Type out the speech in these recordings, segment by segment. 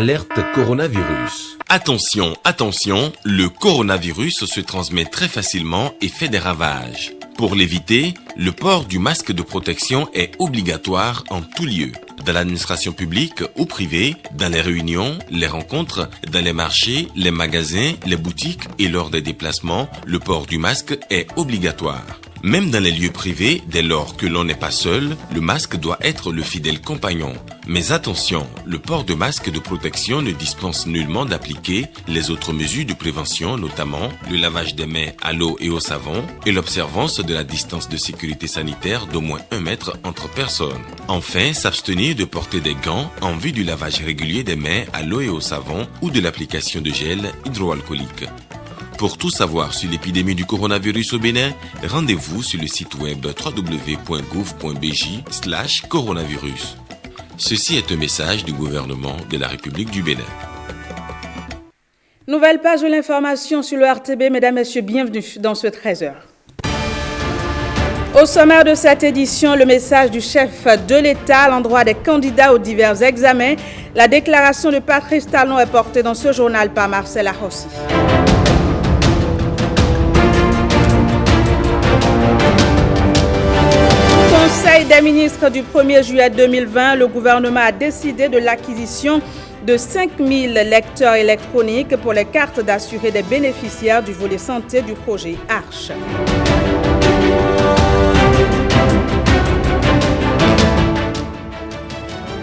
Alerte coronavirus. Attention, attention, le coronavirus se transmet très facilement et fait des ravages. Pour l'éviter, le port du masque de protection est obligatoire en tout lieu. Dans l'administration publique ou privée, dans les réunions, les rencontres, dans les marchés, les magasins, les boutiques et lors des déplacements, le port du masque est obligatoire. Même dans les lieux privés, dès lors que l'on n'est pas seul, le masque doit être le fidèle compagnon. Mais attention, le port de masque de protection ne dispense nullement d'appliquer les autres mesures de prévention, notamment le lavage des mains à l'eau et au savon et l'observance de la distance de sécurité sanitaire d'au moins 1 mètre entre personnes. Enfin, s'abstenir de porter des gants en vue du lavage régulier des mains à l'eau et au savon ou de l'application de gel hydroalcoolique. Pour tout savoir sur l'épidémie du coronavirus au Bénin, rendez-vous sur le site web www.gouv.bj/coronavirus. Ceci est un message du gouvernement de la République du Bénin. Nouvelle page de l'information sur le RTB. Mesdames, Messieurs, bienvenue dans ce 13h. Au sommaire de cette édition, le message du chef de l'État à l'endroit des candidats aux divers examens. La déclaration de Patrice Talon est portée dans ce journal par Marcel Arrossi. Conseil des ministres du 1er juillet 2020, le gouvernement a décidé de l'acquisition de 5000 lecteurs électroniques pour les cartes d'assurés des bénéficiaires du volet santé du projet ARCHE.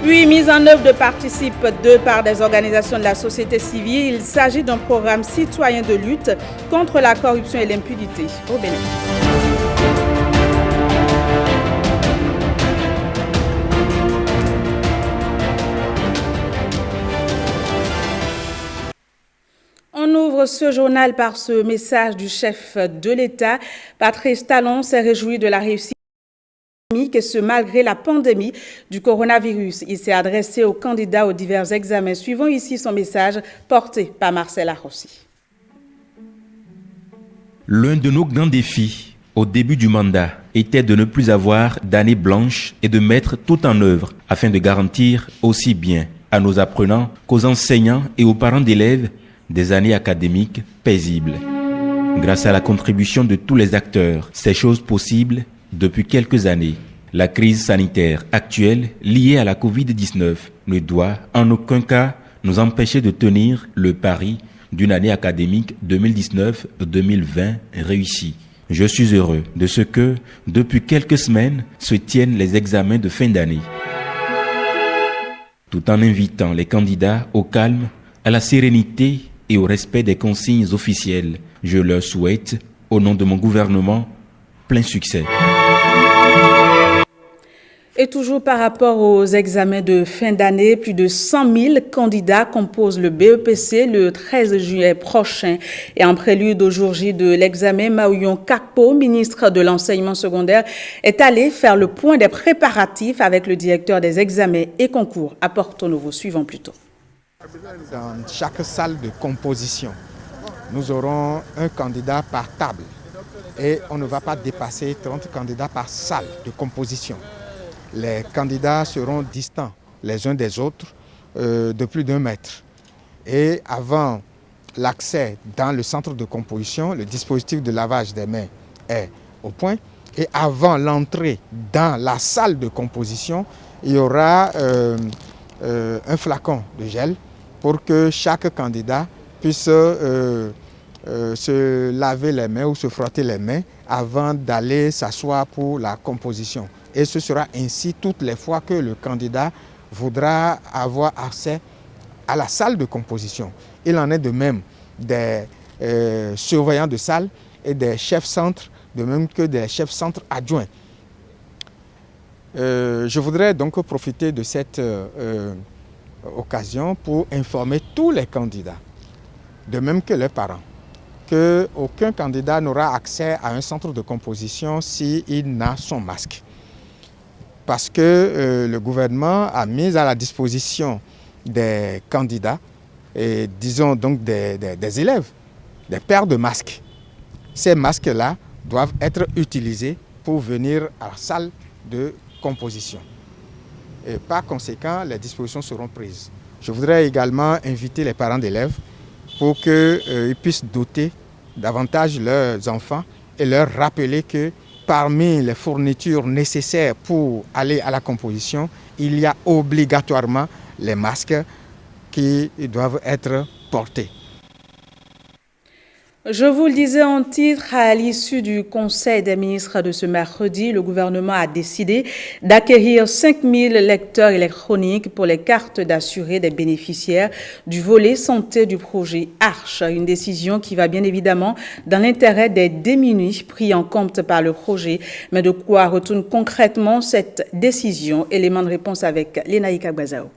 Puis, mise en œuvre de Participe 2 par des organisations de la société civile, il s'agit d'un programme citoyen de lutte contre la corruption et l'impunité au Bénin. On ouvre ce journal par ce message du chef de l'État. Patrice Talon s'est réjoui de la réussite et ce malgré la pandémie du coronavirus. Il s'est adressé aux candidats aux divers examens. Suivons ici son message porté par Marcel Arrossi. L'un de nos grands défis au début du mandat était de ne plus avoir d'année blanche et de mettre tout en œuvre afin de garantir aussi bien à nos apprenants qu'aux enseignants et aux parents d'élèves des années académiques paisibles. Grâce à la contribution de tous les acteurs, ces choses possibles depuis quelques années. La crise sanitaire actuelle liée à la Covid-19 ne doit en aucun cas nous empêcher de tenir le pari d'une année académique 2019-2020 réussie. Je suis heureux de ce que, depuis quelques semaines, se tiennent les examens de fin d'année. Tout en invitant les candidats au calme, à la sérénité et au respect des consignes officielles, je leur souhaite, au nom de mon gouvernement, plein succès. Et toujours par rapport aux examens de fin d'année, plus de 100 000 candidats composent le BEPC le 13 juillet prochain. Et en prélude au jour J de l'examen, Maouyon Kakpo, ministre de l'enseignement secondaire, est allé faire le point des préparatifs avec le directeur des examens et concours à Porto Novo. Suivons plutôt. Dans chaque salle de composition, nous aurons un candidat par table et on ne va pas dépasser 30 candidats par salle de composition. Les candidats seront distants les uns des autres de plus d'1 mètre. Et avant l'accès dans le centre de composition, le dispositif de lavage des mains est au point. Et avant l'entrée dans la salle de composition, il y aura un flacon de gel pour que chaque candidat puisse se laver les mains ou se frotter les mains avant d'aller s'asseoir pour la composition. Et ce sera ainsi toutes les fois que le candidat voudra avoir accès à la salle de composition. Il en est de même des surveillants de salle et des chefs centres, de même que des chefs centres adjoints. Je voudrais donc profiter de cette occasion pour informer tous les candidats, de même que les parents, qu'aucun candidat n'aura accès à un centre de composition s'il n'a son masque. Parce que le gouvernement a mis à la disposition des candidats, et disons donc des élèves, des paires de masques. Ces masques-là doivent être utilisés pour venir à la salle de composition. Et par conséquent, les dispositions seront prises. Je voudrais également inviter les parents d'élèves pour qu'ils puissent doter davantage leurs enfants et leur rappeler que parmi les fournitures nécessaires pour aller à la composition, il y a obligatoirement les masques qui doivent être portés. Je vous le disais en titre, à l'issue du Conseil des ministres de ce mercredi, le gouvernement a décidé d'acquérir 5000 lecteurs électroniques pour les cartes d'assurés des bénéficiaires du volet santé du projet ARCHE. Une décision qui va bien évidemment dans l'intérêt des démunis pris en compte par le projet. Mais de quoi retourne concrètement cette décision? Élément de réponse avec Lénaïka Gbazao.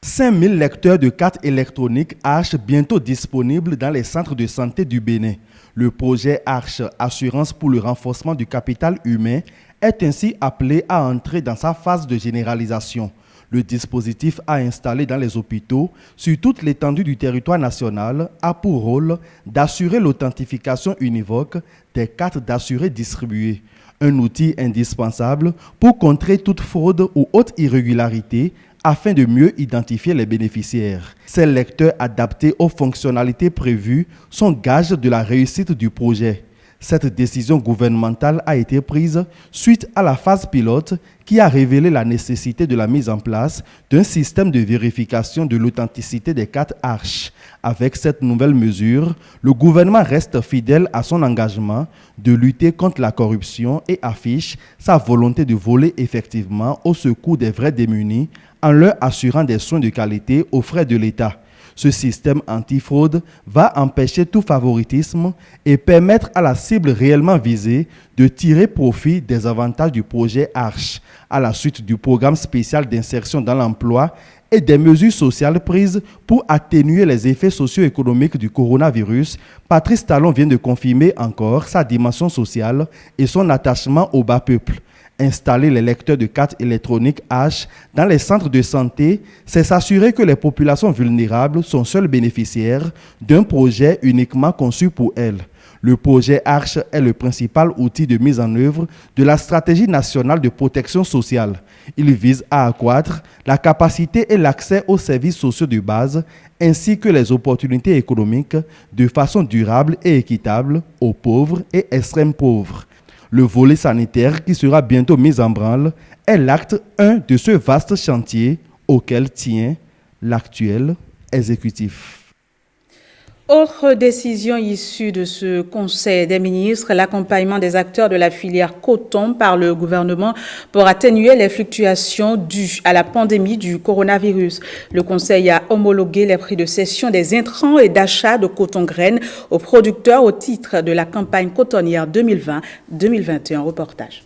5000 lecteurs de cartes électroniques ARCHE bientôt disponibles dans les centres de santé du Bénin. Le projet ARCHE, Assurance pour le renforcement du capital humain, est ainsi appelé à entrer dans sa phase de généralisation. Le dispositif à installer dans les hôpitaux, sur toute l'étendue du territoire national, a pour rôle d'assurer l'authentification univoque des cartes d'assurés distribuées. Un outil indispensable pour contrer toute fraude ou autre irrégularité afin de mieux identifier les bénéficiaires. Ces lecteurs adaptés aux fonctionnalités prévues sont gages de la réussite du projet. Cette décision gouvernementale a été prise suite à la phase pilote qui a révélé la nécessité de la mise en place d'un système de vérification de l'authenticité des cartes ARCHE. Avec cette nouvelle mesure, le gouvernement reste fidèle à son engagement de lutter contre la corruption et affiche sa volonté de voler effectivement au secours des vrais démunis en leur assurant des soins de qualité aux frais de l'État. Ce système antifraude va empêcher tout favoritisme et permettre à la cible réellement visée de tirer profit des avantages du projet ARCHE à la suite du programme spécial d'insertion dans l'emploi et des mesures sociales prises pour atténuer les effets socio-économiques du coronavirus. Patrice Talon vient de confirmer encore sa dimension sociale et son attachement au bas peuple. Installer les lecteurs de cartes électroniques ARCHE dans les centres de santé, c'est s'assurer que les populations vulnérables sont seuls bénéficiaires d'un projet uniquement conçu pour elles. Le projet ARCHE est le principal outil de mise en œuvre de la stratégie nationale de protection sociale. Il vise à accroître la capacité et l'accès aux services sociaux de base ainsi que les opportunités économiques de façon durable et équitable aux pauvres et extrêmes pauvres. Le volet sanitaire qui sera bientôt mis en branle est l'acte 1 de ce vaste chantier auquel tient l'actuel exécutif. Autre décision issue de ce Conseil des ministres, l'accompagnement des acteurs de la filière coton par le gouvernement pour atténuer les fluctuations dues à la pandémie du coronavirus. Le Conseil a homologué les prix de cession des intrants et d'achat de coton-graines aux producteurs au titre de la campagne cotonnière 2020-2021. Reportage.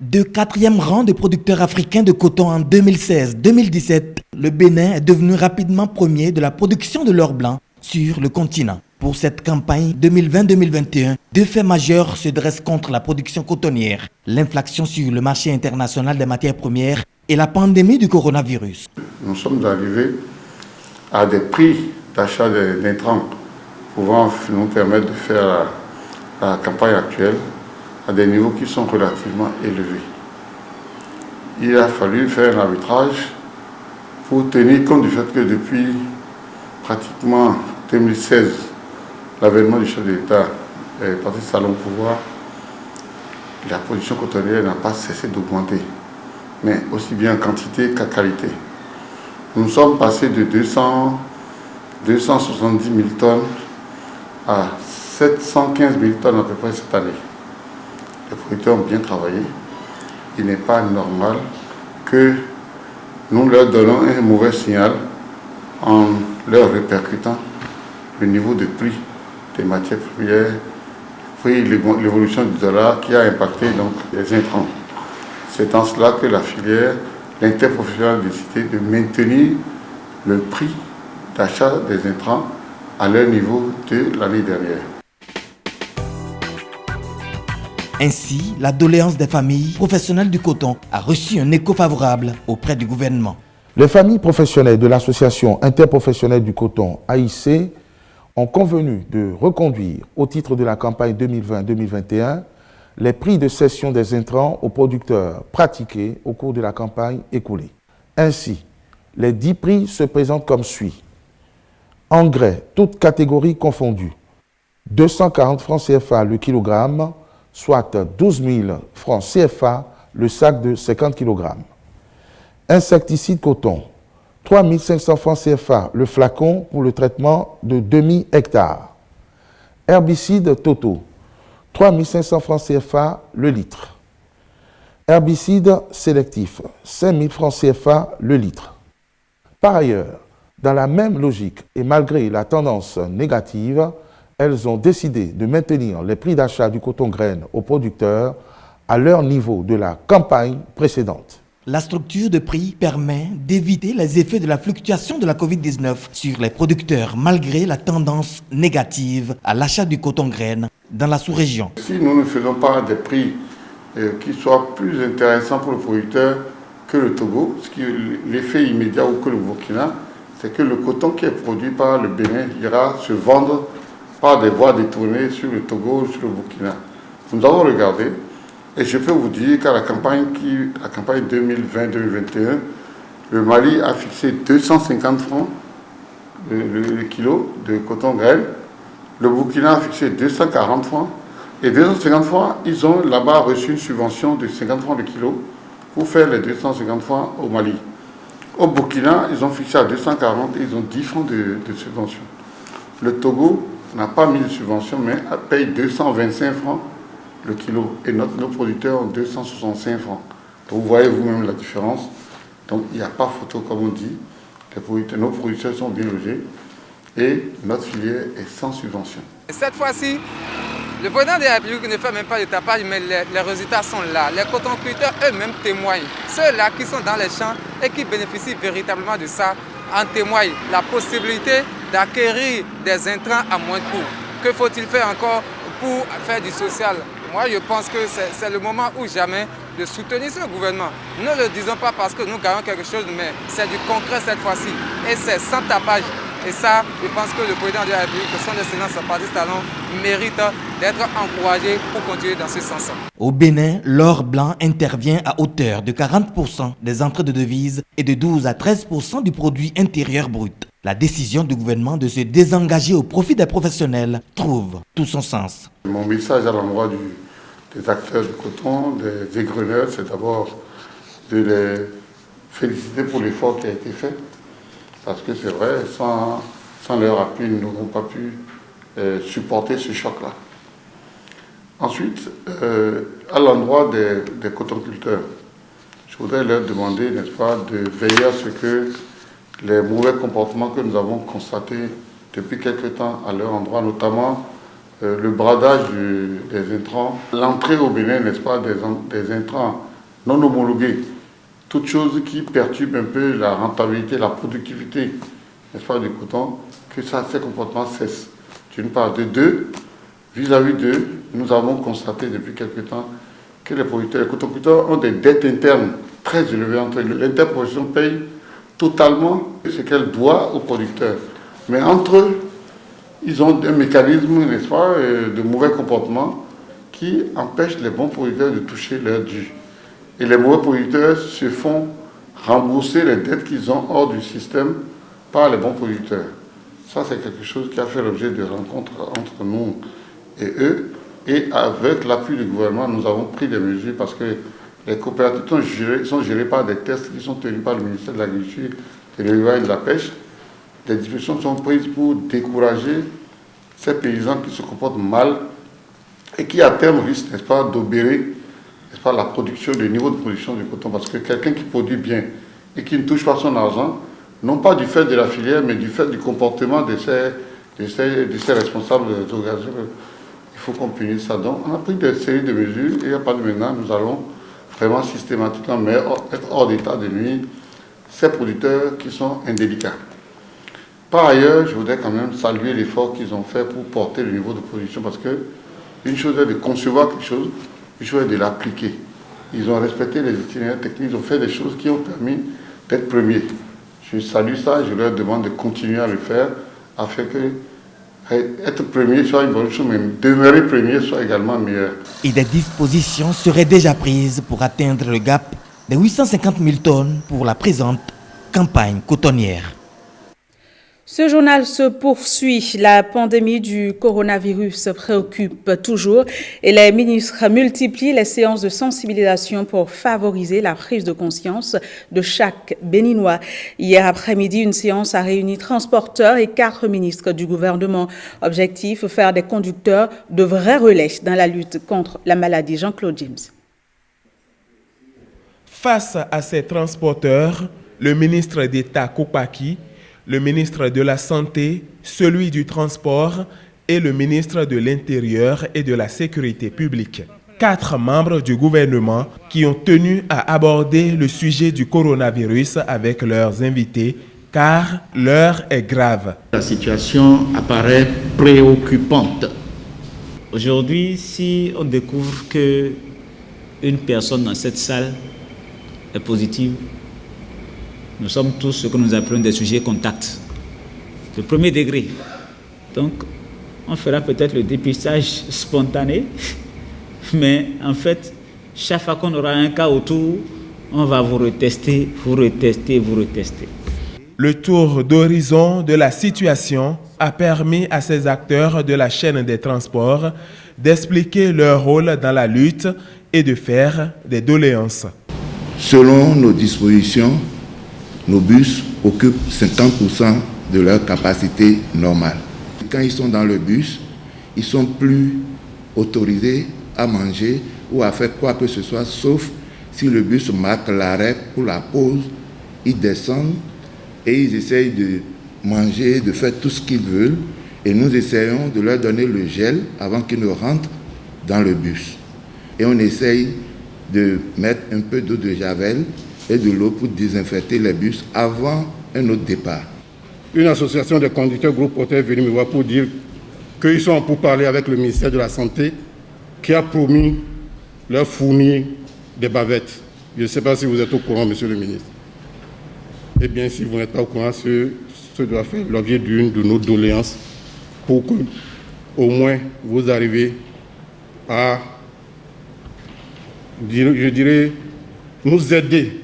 De 4e rang de producteurs africains de coton en 2016-2017, le Bénin est devenu rapidement premier de la production de l'or blanc sur le continent. Pour cette campagne 2020-2021, deux faits majeurs se dressent contre la production cotonnière: l'inflation sur le marché international des matières premières et la pandémie du coronavirus. Nous sommes arrivés à des prix d'achat d'intrants pouvant nous permettre de faire la campagne actuelle à des niveaux qui sont relativement élevés. Il a fallu faire un arbitrage pour tenir compte du fait que depuis pratiquement 2016, l'avènement du chef de l'État est parti salon au pouvoir, la production cotonnière n'a pas cessé d'augmenter, mais aussi bien en quantité qu'en qualité. Nous sommes passés de 270 000 tonnes à 715 000 tonnes à peu près cette année. Les producteurs ont bien travaillé. Il n'est pas normal que nous leur donnons un mauvais signal en leur répercutant le niveau de prix des matières premières, puis l'évolution du dollar qui a impacté donc les intrants. C'est en cela que la filière, l'interprofessionnelle a décidé de maintenir le prix d'achat des intrants à leur niveau de l'année dernière. Ainsi, la doléance des familles professionnelles du coton a reçu un écho favorable auprès du gouvernement. Les familles professionnelles de l'Association interprofessionnelle du coton AIC ont convenu de reconduire au titre de la campagne 2020-2021 les prix de cession des intrants aux producteurs pratiqués au cours de la campagne écoulée. Ainsi, Les 10 prix se présentent comme suit. Engrais, toutes catégories confondues, 240 francs CFA le kilogramme, soit 12 000 francs CFA le sac de 50 kg. Insecticide coton, 3 500 francs CFA le flacon pour le traitement de demi-hectare. Herbicide Toto, 3 500 francs CFA le litre. Herbicide sélectif, 5 000 francs CFA le litre. Par ailleurs, dans la même logique et malgré la tendance négative, elles ont décidé de maintenir les prix d'achat du coton graine aux producteurs à leur niveau de la campagne précédente. La structure de prix permet d'éviter les effets de la fluctuation de la Covid-19 sur les producteurs malgré la tendance négative à l'achat du coton graine dans la sous-région. Si nous ne faisons pas des prix qui soient plus intéressants pour le producteur que le Togo, l'effet immédiat ou que le Burkina, c'est que le coton qui est produit par le Bénin ira se vendre par des voies détournées sur le Togo ou sur le Burkina. Nous avons regardé et je peux vous dire qu'à la campagne 2020-2021, le Mali a fixé 250 francs le kilo de coton graine, le Burkina a fixé 240 francs et 250 francs, ils ont là-bas reçu une subvention de 50 francs le kilo pour faire les 250 francs au Mali. Au Burkina, ils ont fixé à 240 et ils ont 10 francs de subvention. Le Togo n'a pas mis de subvention, mais paye 225 francs le kilo. Et nos producteurs ont 265 francs. Donc vous voyez vous-même la différence. Donc il n'y a pas photo, comme on dit. Nos producteurs sont bien logés et notre filière est sans subvention. Cette fois-ci, le président de la République ne fait même pas de tapage, mais les résultats sont là. Les cotonculteurs eux-mêmes témoignent. Ceux-là qui sont dans les champs et qui bénéficient véritablement de ça en témoignent. La possibilité d'acquérir des intrants à moins de coût. Que faut-il faire encore pour faire du social? Moi, je pense que c'est le moment ou jamais de soutenir ce gouvernement. Ne le disons pas parce que nous gagnons quelque chose, mais c'est du concret cette fois-ci. Et c'est sans tapage. Et ça, je pense que le président de la République, son excellence Patrice Talon, mérite d'être encouragé pour continuer dans ce sens. Au Bénin, l'or blanc intervient à hauteur de 40% des entrées de devises et de 12 à 13% du produit intérieur brut. La décision du gouvernement de se désengager au profit des professionnels trouve tout son sens. Mon message à l'endroit des acteurs du coton, des égreneurs, c'est d'abord de les féliciter pour l'effort qui a été fait. Parce que c'est vrai, sans leur appui, nous n'aurons pas pu supporter ce choc-là. Ensuite, à l'endroit des cotonculteurs, je voudrais leur demander, n'est-ce pas, de veiller à ce que les mauvais comportements que nous avons constatés depuis quelque temps à leur endroit, notamment le bradage des intrants, l'entrée au Bénin, n'est-ce pas, des intrants non homologués, toute chose qui perturbe un peu la rentabilité, la productivité, n'est-ce pas, du coton, que ces comportements cessent. D'une part. De deux, vis-à-vis d'eux, nous avons constaté depuis quelque temps que les producteurs, les cotonculteurs ont des dettes internes très élevées entre eux. L'interprofession paye totalement ce qu'elle doit aux producteurs. Mais entre eux, ils ont un mécanisme, n'est-ce pas, de mauvais comportement qui empêche les bons producteurs de toucher leur dû. Et les mauvais producteurs se font rembourser les dettes qu'ils ont hors du système par les bons producteurs. Ça, c'est quelque chose qui a fait l'objet de rencontres entre nous et eux. Et avec l'appui du gouvernement, nous avons pris des mesures parce que les coopératives sont gérées par des tests qui sont tenus par le ministère de l'Agriculture, de l'élevage et de la pêche. Des dispositions sont prises pour décourager ces paysans qui se comportent mal et qui, à terme, risquent, n'est-ce pas, d'obérer, n'est-ce pas, la production, le niveau de production du coton. Parce que quelqu'un qui produit bien et qui ne touche pas son argent, non pas du fait de la filière, mais du fait du comportement de ces responsables des organisations, il faut qu'on punisse ça. Donc, on a pris des séries de mesures et à partir de maintenant, nous allons vraiment systématiquement être hors d'état de nuire ces producteurs qui sont indélicats. Par ailleurs, je voudrais quand même saluer l'effort qu'ils ont fait pour porter le niveau de production parce que une chose est de concevoir quelque chose, une chose est de l'appliquer. Ils ont respecté les itinéraires techniques, ils ont fait des choses qui ont permis d'être premiers. Je salue ça et je leur demande de continuer à le faire afin que être premier soit une bonne chose, mais demeurer premier soit également meilleur. Et des dispositions seraient déjà prises pour atteindre le gap des 850 000 tonnes pour la présente campagne cotonnière. Ce journal se poursuit. La pandémie du coronavirus préoccupe toujours et les ministres multiplient les séances de sensibilisation pour favoriser la prise de conscience de chaque Béninois. Hier après-midi, une séance a réuni transporteurs et 4 ministres du gouvernement. Objectif, faire des conducteurs de vrais relais dans la lutte contre la maladie. Jean-Claude James. Face à ces transporteurs, le ministre d'État Koupaki, le ministre de la Santé, celui du Transport et le ministre de l'Intérieur et de la Sécurité publique. 4 membres du gouvernement qui ont tenu à aborder le sujet du coronavirus avec leurs invités, car l'heure est grave. La situation apparaît préoccupante. Aujourd'hui, si on découvre qu'une personne dans cette salle est positive, nous sommes tous ce que nous appelons des sujets contacts, de premier degré. Donc, on fera peut-être le dépistage spontané, mais en fait, chaque fois qu'on aura un cas autour, on va vous retester. Le tour d'horizon de la situation a permis à ces acteurs de la chaîne des transports d'expliquer leur rôle dans la lutte et de faire des doléances. Selon nos dispositions, nos bus occupent 50% de leur capacité normale. Quand ils sont dans le bus, ils ne sont plus autorisés à manger ou à faire quoi que ce soit, sauf si le bus marque l'arrêt pour la pause. Ils descendent et ils essayent de manger, de faire tout ce qu'ils veulent. Et nous essayons de leur donner le gel avant qu'ils ne rentrent dans le bus. Et on essaye de mettre un peu d'eau de javel et de l'eau pour désinfecter les bus avant un autre départ. Une association de conducteurs groupe hôtel est venue me voir pour dire qu'ils sont pour parler avec le ministère de la Santé qui a promis leur fournir des bavettes. Je ne sais pas si vous êtes au courant, monsieur le ministre. Eh bien, si vous n'êtes pas au courant, ce doit faire l'objet d'une de nos doléances pour que, au moins, vous arrivez à, je dirais, nous aider.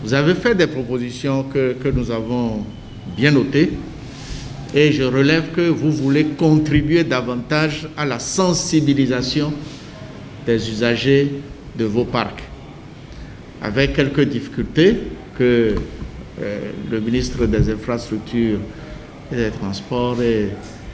Vous avez fait des propositions que nous avons bien notées et je relève que vous voulez contribuer davantage à la sensibilisation des usagers de vos parcs, avec quelques difficultés que le ministre des Infrastructures et des Transports et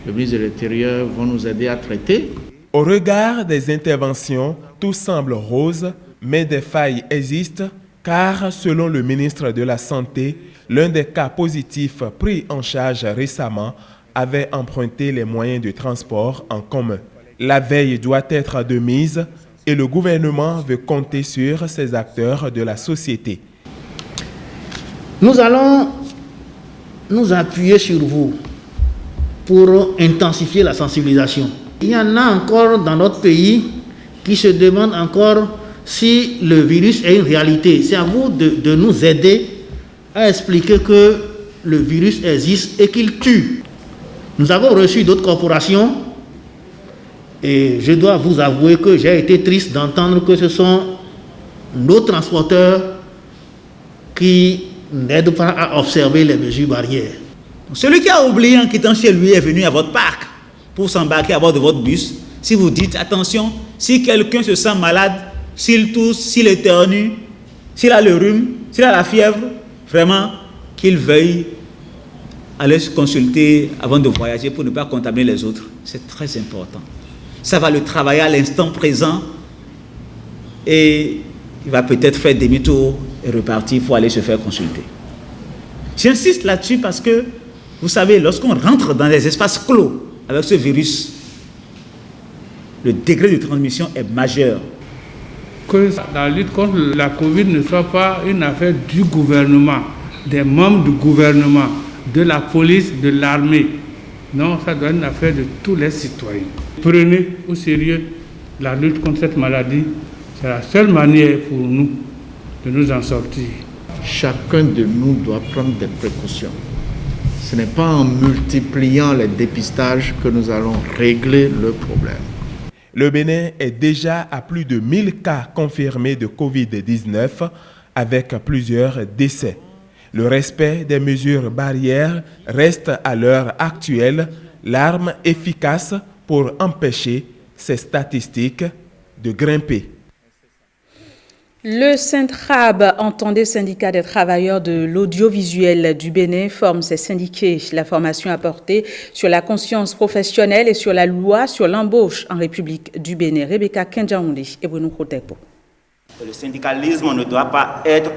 le ministre de l'Intérieur vont nous aider à traiter. Au regard des interventions, tout semble rose, mais des failles existent, car selon le ministre de la Santé, l'un des cas positifs pris en charge récemment avait emprunté les moyens de transport en commun. La veille doit être de mise et le gouvernement veut compter sur ces acteurs de la société. Nous allons nous appuyer sur vous pour intensifier la sensibilisation. Il y en a encore dans notre pays qui se demandent encore si le virus est une réalité. C'est à vous de nous aider à expliquer que le virus existe et qu'il tue. Nous avons reçu d'autres corporations et je dois vous avouer que j'ai été triste d'entendre que ce sont nos transporteurs qui n'aident pas à observer les mesures barrières. Celui qui a oublié en quittant chez lui est venu à votre parc pour s'embarquer à bord de votre bus. Si vous dites, attention, si quelqu'un se sent malade, s'il tousse, s'il éternue, s'il a le rhume, s'il a la fièvre, vraiment qu'il veuille aller se consulter avant de voyager pour ne pas contaminer les autres. C'est très important. Ça va le travailler à l'instant présent et il va peut-être faire demi-tour et repartir pour aller se faire consulter. J'insiste là-dessus parce que, vous savez, lorsqu'on rentre dans des espaces clos avec ce virus, le degré de transmission est majeur. Que la lutte contre la Covid ne soit pas une affaire du gouvernement, des membres du gouvernement, de la police, de l'armée. Non, ça doit être une affaire de tous les citoyens. Prenez au sérieux la lutte contre cette maladie. C'est la seule manière pour nous de nous en sortir. Chacun de nous doit prendre des précautions. Ce n'est pas en multipliant les dépistages que nous allons régler le problème. Le Bénin est déjà à plus de 1000 cas confirmés de Covid-19 avec plusieurs décès. Le respect des mesures barrières reste à l'heure actuelle l'arme efficace pour empêcher ces statistiques de grimper. Le Centrab, entendez syndicat des travailleurs de l'audiovisuel du Bénin, forme ses syndiqués. La formation a porté sur la conscience professionnelle et sur la loi sur l'embauche en République du Bénin. Rebecca Kenjaoundi et Bruno Kotepo. Le syndicalisme ne doit pas être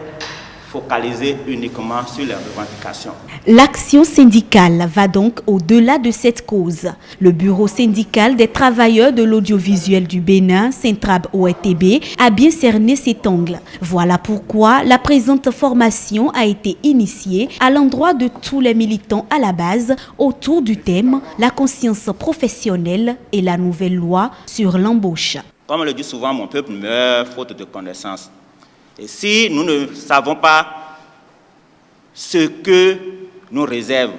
focalisé uniquement sur les revendications. L'action syndicale va donc au-delà de cette cause. Le bureau syndical des travailleurs de l'audiovisuel du Bénin, Centrab OETB, a bien cerné cet angle. Voilà pourquoi la présente formation a été initiée à l'endroit de tous les militants à la base autour du thème « La conscience professionnelle et la nouvelle loi sur l'embauche ». Comme le dit souvent, mon peuple meurt faute de connaissances. Et si nous ne savons pas ce que nous réserve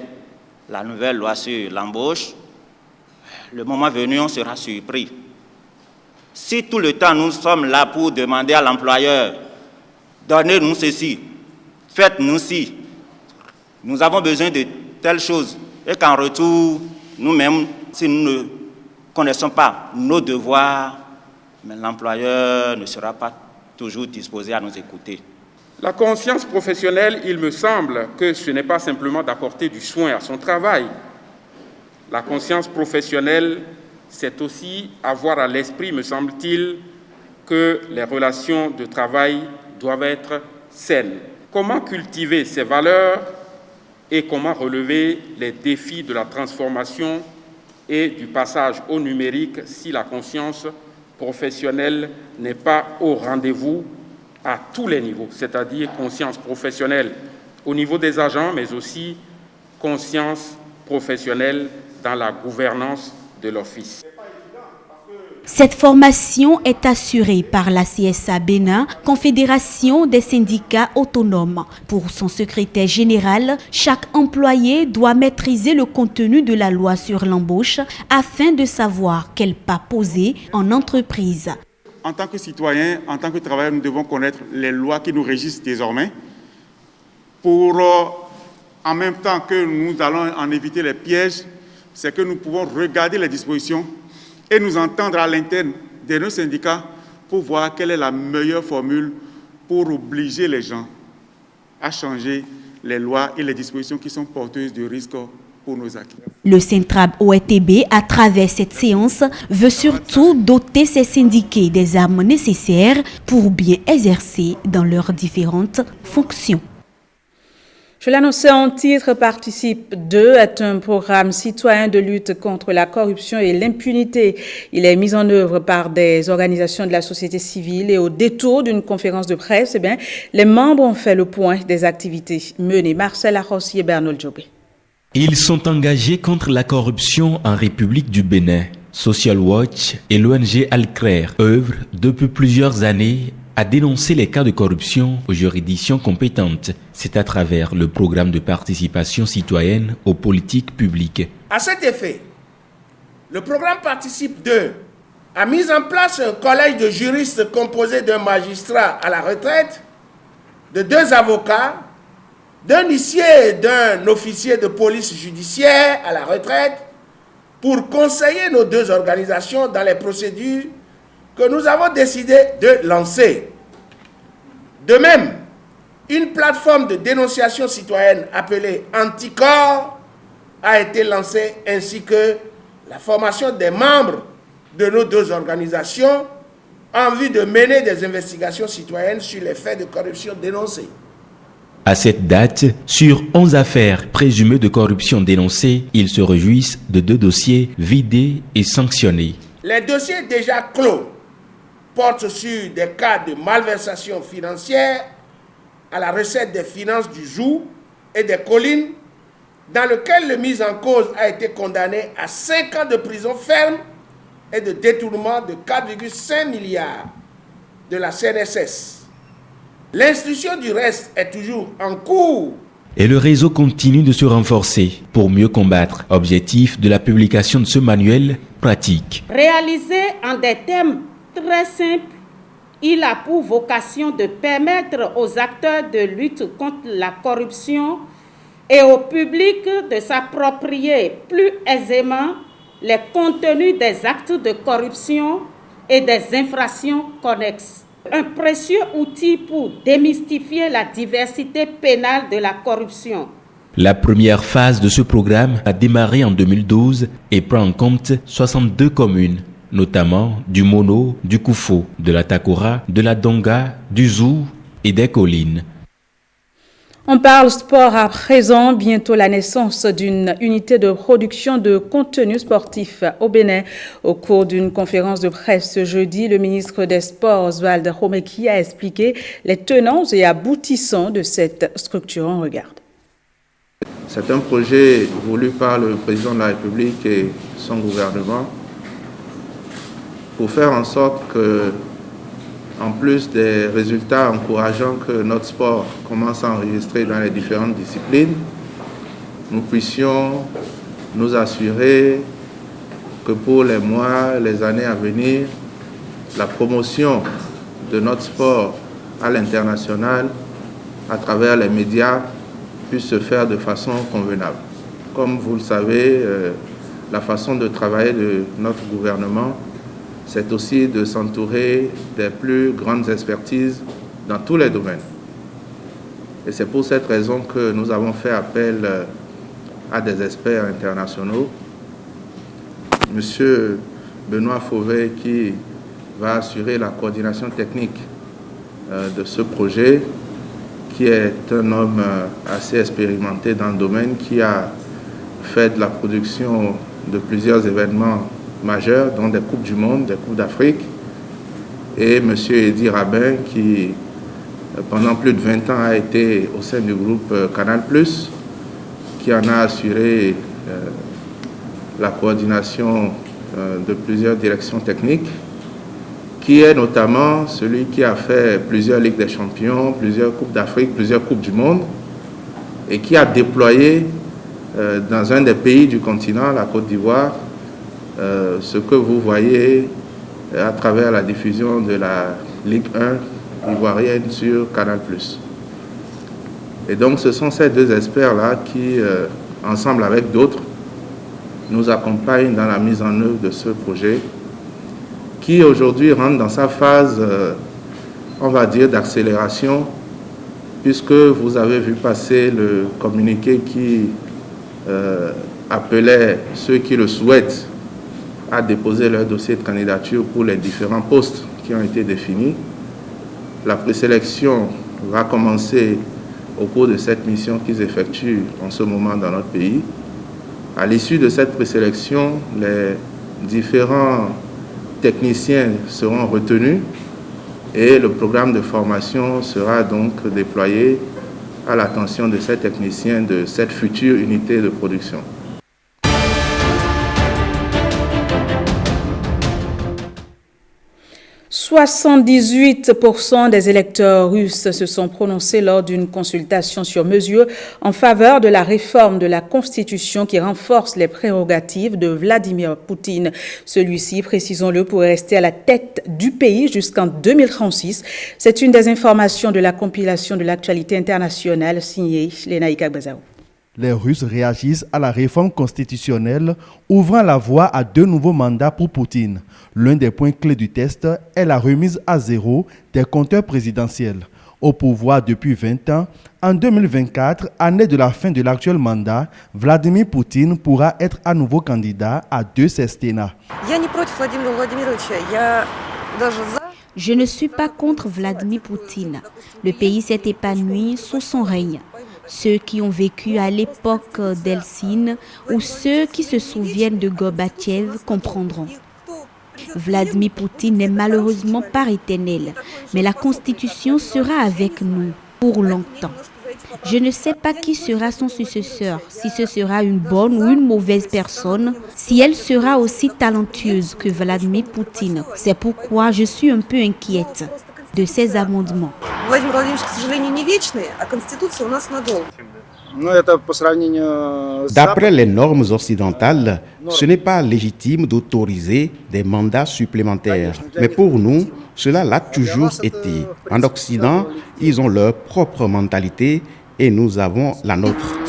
la nouvelle loi sur l'embauche, le moment venu, on sera surpris. Si tout le temps nous sommes là pour demander à l'employeur, donnez-nous ceci, faites-nous ci, nous avons besoin de telles choses, et qu'en retour, nous-mêmes, si nous ne connaissons pas nos devoirs, mais l'employeur ne sera pas toujours disposé à nous écouter. La conscience professionnelle, il me semble que ce n'est pas simplement d'apporter du soin à son travail. La conscience professionnelle, c'est aussi avoir à l'esprit, me semble-t-il, que les relations de travail doivent être saines. Comment cultiver ces valeurs et comment relever les défis de la transformation et du passage au numérique si la conscience professionnelle n'est pas au rendez-vous à tous les niveaux, c'est-à-dire conscience professionnelle au niveau des agents, mais aussi conscience professionnelle dans la gouvernance de l'office. Cette formation est assurée par la CSA Bénin, Confédération des syndicats autonomes. Pour son secrétaire général, chaque employé doit maîtriser le contenu de la loi sur l'embauche afin de savoir quel pas poser en entreprise. En tant que citoyens, en tant que travailleurs, nous devons connaître les lois qui nous régissent désormais pour, en même temps que nous allons en éviter les pièges, c'est que nous pouvons regarder les dispositions et nous entendre à l'interne de nos syndicats pour voir quelle est la meilleure formule pour obliger les gens à changer les lois et les dispositions qui sont porteuses de risques pour nos acquis. Le Centrab OETB, à travers cette séance, veut surtout doter ses syndiqués des armes nécessaires pour bien exercer dans leurs différentes fonctions. Je l'annonçais en titre, Participe 2 est un programme citoyen de lutte contre la corruption et l'impunité. Il est mis en œuvre par des organisations de la société civile et au détour d'une conférence de presse, les membres ont fait le point des activités menées. Marcel Arrossi et Bernol Jobé. Ils sont engagés contre la corruption en République du Bénin. Social Watch et l'ONG Alcraire œuvrent depuis plusieurs années à dénoncer les cas de corruption aux juridictions compétentes. C'est à travers le programme de participation citoyenne aux politiques publiques. À cet effet, le programme Participe 2 a mis en place un collège de juristes composé d'un magistrat à la retraite, de 2 avocats, d'un huissier et d'un officier de police judiciaire à la retraite pour conseiller nos 2 organisations dans les procédures que nous avons décidé de lancer. De même, une plateforme de dénonciation citoyenne appelée Anticorps a été lancée ainsi que la formation des membres de nos 2 organisations en vue de mener des investigations citoyennes sur les faits de corruption dénoncés. À cette date, sur 11 affaires présumées de corruption dénoncées, ils se réjouissent de 2 dossiers vidés et sanctionnés. Les dossiers déjà clos portent sur des cas de malversation financière à la recette des finances du Zou et des collines, dans lequel le mis en cause a été condamné à 5 ans de prison ferme et de détournement de 4,5 milliards de la CNSS. L'instruction du reste est toujours en cours. Et le réseau continue de se renforcer pour mieux combattre. Objectif de la publication de ce manuel pratique. Réalisé en des thèmes très simples Il a pour vocation de permettre aux acteurs de lutte contre la corruption et au public de s'approprier plus aisément les contenus des actes de corruption et des infractions connexes. Un précieux outil pour démystifier la diversité pénale de la corruption. La première phase de ce programme a démarré en 2012 et prend en compte 62 communes, notamment du Mono, du Koufo, de la Takora, de la Donga, du Zou et des collines. On parle sport à présent, bientôt la naissance d'une unité de production de contenu sportif au Bénin. Au cours d'une conférence de presse ce jeudi, le ministre des Sports, Oswald Homeki, a expliqué les tenants et aboutissants de cette structure. On regarde. C'est un projet voulu par le président de la République et son gouvernement pour faire en sorte que, en plus des résultats encourageants que notre sport commence à enregistrer dans les différentes disciplines, nous puissions nous assurer que pour les mois, les années à venir, la promotion de notre sport à l'international, à travers les médias, puisse se faire de façon convenable. Comme vous le savez, la façon de travailler de notre gouvernement, c'est aussi de s'entourer des plus grandes expertises dans tous les domaines. Et c'est pour cette raison que nous avons fait appel à des experts internationaux. Monsieur Benoît Fauvet, qui va assurer la coordination technique de ce projet, qui est un homme assez expérimenté dans le domaine, qui a fait de la production de plusieurs événements majeurs, dont des Coupes du Monde, des Coupes d'Afrique, et M. Eddy Rabin, qui pendant plus de 20 ans a été au sein du groupe Canal+, qui en a assuré la coordination de plusieurs directions techniques, qui est notamment celui qui a fait plusieurs Ligues des Champions, plusieurs Coupes d'Afrique, plusieurs Coupes du Monde, et qui a déployé dans un des pays du continent, la Côte d'Ivoire, ce que vous voyez à travers la diffusion de la Ligue 1 ivoirienne sur Canal+. Et donc ce sont ces deux experts-là qui, ensemble avec d'autres, nous accompagnent dans la mise en œuvre de ce projet qui aujourd'hui rentre dans sa phase, on va dire, d'accélération, puisque vous avez vu passer le communiqué qui appelait ceux qui le souhaitent à déposer leur dossier de candidature pour les différents postes qui ont été définis. La présélection va commencer au cours de cette mission qu'ils effectuent en ce moment dans notre pays. À l'issue de cette présélection, les différents techniciens seront retenus et le programme de formation sera donc déployé à l'attention de ces techniciens de cette future unité de production. « 78% des électeurs russes se sont prononcés lors d'une consultation sur mesure en faveur de la réforme de la Constitution qui renforce les prérogatives de Vladimir Poutine. Celui-ci, précisons-le, pourrait rester à la tête du pays jusqu'en 2036. C'est une des informations de la compilation de l'actualité internationale signée Lénaïka Bazaou. Les Russes réagissent à la réforme constitutionnelle, ouvrant la voie à 2 nouveaux mandats pour Poutine. L'un des points clés du test est la remise à zéro des compteurs présidentiels. Au pouvoir depuis 20 ans, en 2024, année de la fin de l'actuel mandat, Vladimir Poutine pourra être à nouveau candidat à 2 sesténats. Je ne suis pas contre Vladimir Poutine. Le pays s'est épanoui sous son règne. Ceux qui ont vécu à l'époque d'Eltsine ou ceux qui se souviennent de Gorbatchev comprendront. Vladimir Poutine n'est malheureusement pas éternel, mais la Constitution sera avec nous pour longtemps. Je ne sais pas qui sera son successeur, si ce sera une bonne ou une mauvaise personne, si elle sera aussi talentueuse que Vladimir Poutine. C'est pourquoi je suis un peu inquiète de ces amendements. D'après les normes occidentales, ce n'est pas légitime d'autoriser des mandats supplémentaires. Mais pour nous, Cela l'a toujours été. En Occident, ils ont leur propre mentalité et nous avons la nôtre.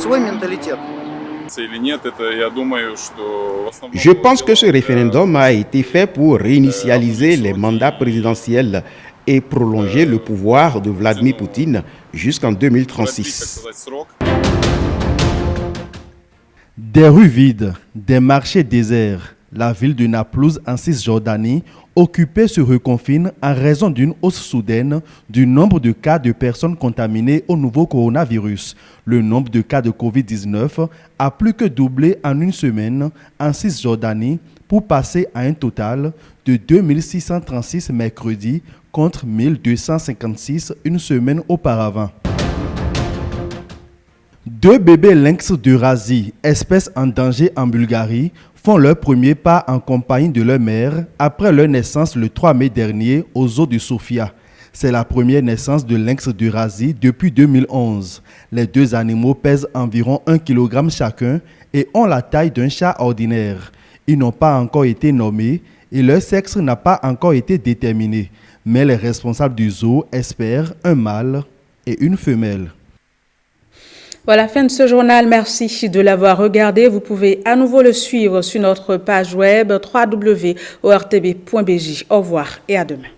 Je pense que ce référendum a été fait pour réinitialiser les mandats présidentiels et prolonger le pouvoir de Vladimir Poutine jusqu'en 2036. Des rues vides, des marchés déserts, la ville de Naplouse en Cisjordanie, occupée se reconfine en raison d'une hausse soudaine du nombre de cas de personnes contaminées au nouveau coronavirus. Le nombre de cas de Covid-19 a plus que doublé en une semaine en Cisjordanie pour passer à un total de 2636 mercredi contre 1256 une semaine auparavant. 2 bébés lynx d'Eurasie, espèce en danger en Bulgarie, font leur premier pas en compagnie de leur mère après leur naissance le 3 mai dernier aux eaux de Sofia. C'est la première naissance de lynx d'Eurasie depuis 2011. Les 2 animaux pèsent environ 1 kg chacun et ont la taille d'un chat ordinaire. Ils n'ont pas encore été nommés et leur sexe n'a pas encore été déterminé. Mais les responsables du zoo espèrent un mâle et une femelle. Voilà, fin de ce journal. Merci de l'avoir regardé. Vous pouvez à nouveau le suivre sur notre page web www.ortb.bj. Au revoir et à demain.